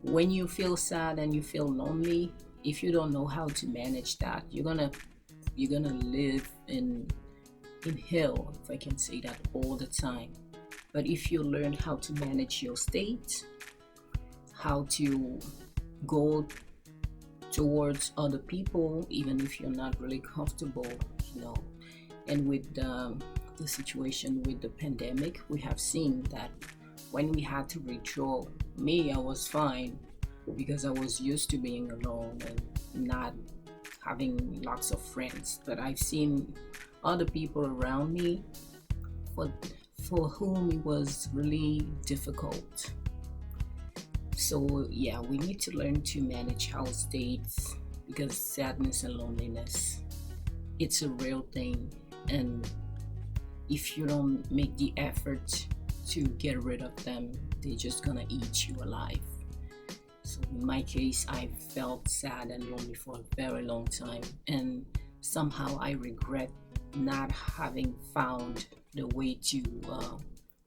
When you feel sad and you feel lonely, if you don't know how to manage that, you're gonna live in hell, if I can say that, all the time. But if you learn how to manage your state, how to go towards other people, even if you're not really comfortable, you know. And with the situation with the pandemic, we have seen that when we had to withdraw, me, I was fine because I was used to being alone and not having lots of friends. But I've seen other people around me for for whom it was really difficult. So yeah, we need to learn to manage our states because sadness and loneliness, it's a real thing. And if you don't make the effort to get rid of them, they're just gonna eat you alive. So in my case, I felt sad and lonely for a very long time, and somehow I regret not having found the way to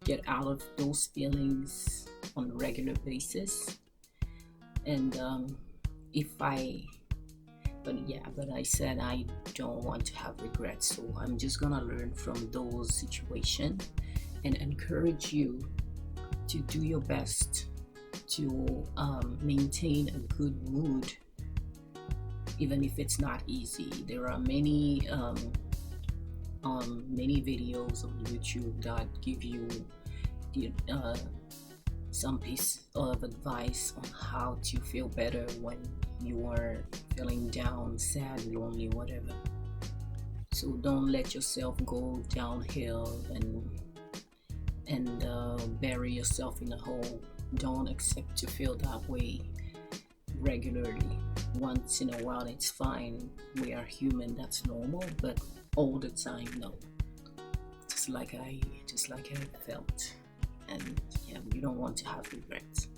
get out of those feelings on a regular basis. And if I, but I said I don't want to have regrets, so I'm just gonna learn from those situations and encourage you to do your best to maintain a good mood, even if it's not easy. There are many videos on YouTube that give you the, some piece of advice on how to feel better when you are feeling down, sad, lonely, whatever. So don't let yourself go downhill and bury yourself in a hole. Don't accept to feel that way regularly. Once in a while, it's fine. We are human, that's normal. But all the time, no. Just like I felt, and yeah, you don't want to have regrets.